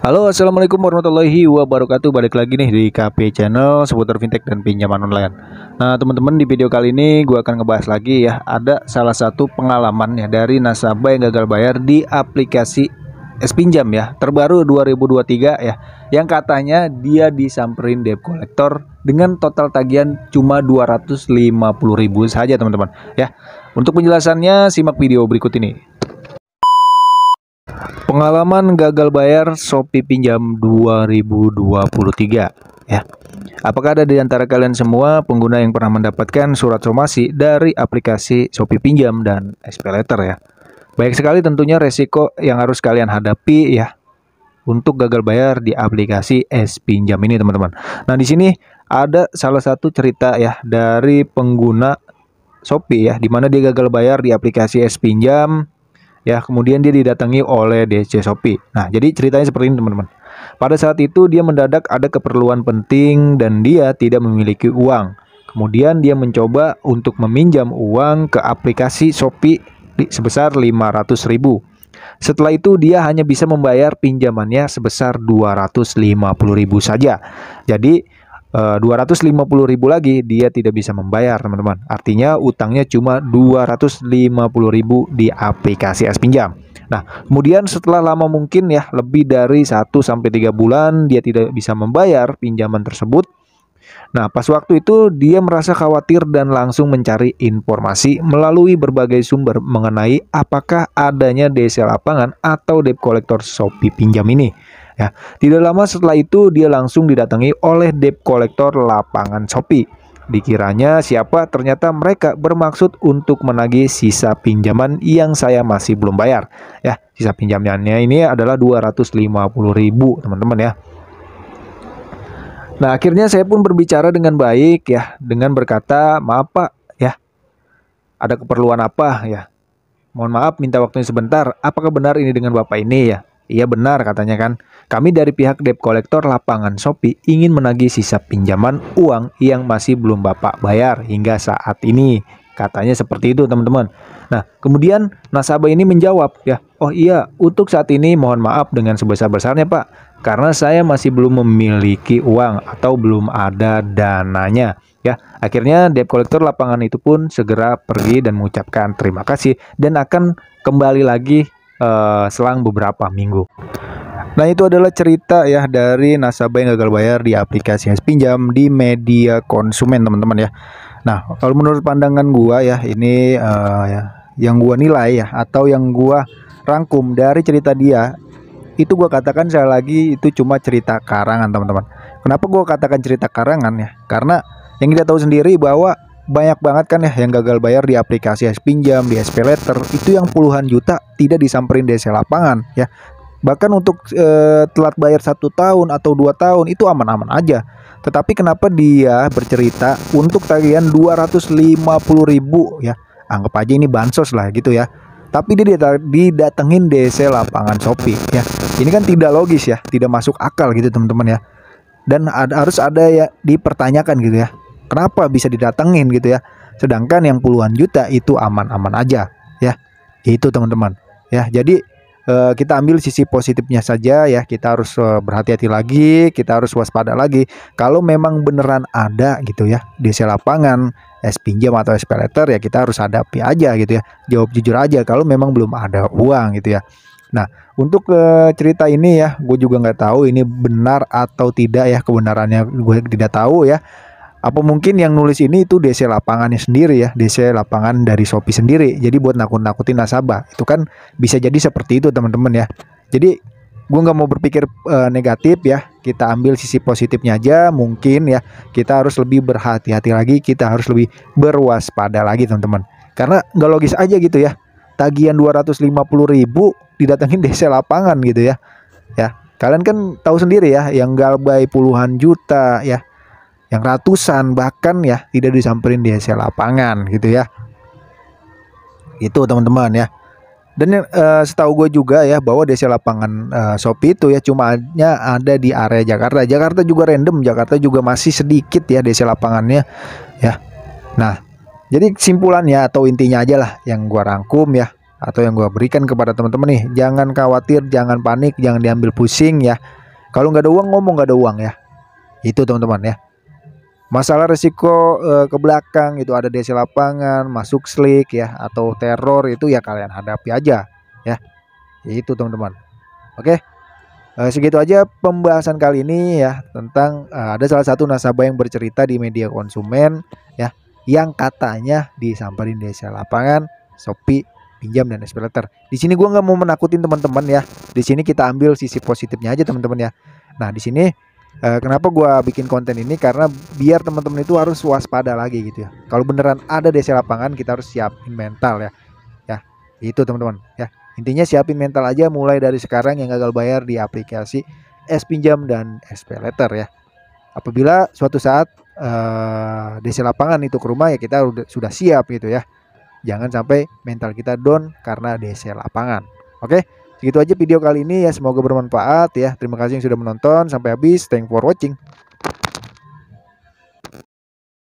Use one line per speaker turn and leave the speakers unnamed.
Halo, assalamualaikum warahmatullahi wabarakatuh. Balik lagi nih di KP Channel seputar fintech dan pinjaman online. Nah, teman-teman, di video kali ini gue akan ngebahas lagi ya. Ada salah satu pengalaman ya dari nasabah yang gagal bayar di aplikasi S-Pinjam ya, terbaru 2023 ya. Yang katanya dia disamperin debt collector dengan total tagihan cuma 250.000 saja, teman-teman ya. Untuk penjelasannya simak video berikut ini. Pengalaman gagal bayar Shopee Pinjam 2023 ya. Apakah ada di antara kalian semua pengguna yang pernah mendapatkan surat somasi dari aplikasi Shopee Pinjam dan SPayLater ya? Baik sekali tentunya resiko yang harus kalian hadapi ya untuk gagal bayar di aplikasi S-Pinjam ini, teman-teman. Nah, di sini ada salah satu cerita ya dari pengguna Shopee ya, di mana dia gagal bayar di aplikasi S-Pinjam. Ya, kemudian dia didatangi oleh DC Shopee. Nah, jadi ceritanya seperti ini, teman-teman. Pada saat itu dia mendadak ada keperluan penting dan dia tidak memiliki uang. Kemudian dia mencoba untuk meminjam uang ke aplikasi Shopee sebesar 500.000. Setelah itu dia hanya bisa membayar pinjamannya sebesar 250.000 saja. Jadi 250.000 lagi dia tidak bisa membayar, teman-teman. Artinya utangnya cuma 250.000 di aplikasi S-Pinjam. Nah, kemudian setelah lama mungkin ya, lebih dari 1-3 bulan dia tidak bisa membayar pinjaman tersebut. Nah, pas waktu itu dia merasa khawatir dan langsung mencari informasi melalui berbagai sumber mengenai apakah adanya DC lapangan atau debt collector Shopee Pinjam ini. Ya, tidak lama setelah itu dia langsung didatangi oleh debt collector lapangan Shopee. Dikiranya siapa, ternyata mereka bermaksud untuk menagih sisa pinjaman yang saya masih belum bayar. Ya, sisa pinjamannya ini adalah 250.000, teman-teman ya. Nah, akhirnya saya pun berbicara dengan baik ya, dengan berkata, "Maaf Pak, ya, ada keperluan apa ya? Mohon maaf minta waktunya sebentar. Apakah benar ini dengan Bapak ini ya?" "Iya benar," katanya kan. "Kami dari pihak debt collector lapangan Shopee ingin menagih sisa pinjaman uang yang masih belum Bapak bayar hingga saat ini." Katanya seperti itu, teman-teman. Nah, kemudian nasabah ini menjawab ya, "Oh iya, untuk saat ini mohon maaf dengan sebesar-besarnya Pak, karena saya masih belum memiliki uang atau belum ada dananya." Ya, akhirnya debt collector lapangan itu pun segera pergi dan mengucapkan terima kasih dan akan kembali lagi selang beberapa minggu. Nah, itu adalah cerita ya dari nasabah yang gagal bayar di aplikasi S-Pinjam di media konsumen, teman-teman ya. Nah, kalau menurut pandangan gua ya, ini ya, yang gua nilai ya, atau yang gua rangkum dari cerita dia, itu gua katakan sekali lagi itu cuma cerita karangan, teman-teman. Kenapa gua katakan cerita karangan ya? Karena yang kita tahu sendiri bahwa banyak banget kan ya yang gagal bayar di aplikasi S-Pinjam, di SPayLater, itu yang puluhan juta tidak disamperin DC lapangan ya. Bahkan untuk telat bayar 1 tahun atau 2 tahun itu aman-aman aja. Tetapi kenapa dia bercerita untuk tagihan 250.000 ya? Anggap aja ini bansos lah gitu ya. Tapi dia didatengin DC lapangan Shopee ya. Ini kan tidak logis ya, tidak masuk akal gitu, teman-teman ya. Dan harus ada ya dipertanyakan gitu ya. Kenapa bisa didatengin gitu ya? Sedangkan yang puluhan juta itu aman-aman aja ya. Itu, teman-teman. Ya, jadi kita ambil sisi positifnya saja ya. Kita harus berhati-hati lagi, kita harus waspada lagi. Kalau memang beneran ada gitu ya DC lapangan, S-Pinjam atau SPayLater ya, kita harus hadapi aja gitu ya. Jawab jujur aja kalau memang belum ada uang gitu ya. Nah, untuk cerita ini ya, gue juga nggak tahu ini benar atau tidak ya, kebenarannya gue tidak tahu ya. Apa mungkin yang nulis ini itu DC lapangannya sendiri ya, DC lapangan dari Shopee sendiri. Jadi buat nakut-nakutin nasabah. Itu kan bisa jadi seperti itu, teman-teman ya. Jadi gue nggak mau berpikir negatif ya. Kita ambil sisi positifnya aja. Mungkin ya kita harus lebih berhati-hati lagi. Kita harus lebih berwaspada lagi, teman-teman. Karena nggak logis aja gitu ya. Tagihan 250.000 didatengin DC lapangan gitu ya. Ya, kalian kan tahu sendiri ya, yang galbay puluhan juta ya, yang ratusan bahkan ya tidak disamperin di DC lapangan gitu ya. Itu, teman-teman ya. Dan setahu gue juga ya bahwa DC lapangan Shopee itu ya cuma ada di area Jakarta. Jakarta juga random, Jakarta juga masih sedikit ya DC lapangannya ya. Nah, jadi kesimpulannya atau intinya aja lah yang gua rangkum ya, atau yang gue berikan kepada teman-teman nih. Jangan khawatir, jangan panik, jangan diambil pusing ya. Kalau nggak ada uang ngomong nggak ada uang ya. Itu teman-teman ya. Masalah resiko ke belakang itu ada DC lapangan, masuk slick ya, atau teror itu ya kalian hadapi aja ya. Itu teman-teman. Oke. Segitu aja pembahasan kali ini ya tentang ada salah satu nasabah yang bercerita di media konsumen ya yang katanya disamperin desa lapangan, Shopee, pinjam dan SPayLater. Di sini gua nggak mau menakutin teman-teman ya. Di sini kita ambil sisi positifnya aja teman-teman ya. Nah di sini kenapa gua bikin konten ini karena biar teman-teman itu harus waspada lagi gitu ya. Kalau beneran ada desa lapangan kita harus siapin mental ya. Ya itu teman-teman ya. Intinya siapin mental aja mulai dari sekarang yang gagal bayar di aplikasi S-Pinjam dan SPayLater ya. Apabila suatu saat DC lapangan itu ke rumah ya kita sudah siap gitu ya. Jangan sampai mental kita down karena DC lapangan. Oke, segitu aja video kali ini ya. Semoga bermanfaat ya. Terima kasih yang sudah menonton sampai habis. Thanks for watching.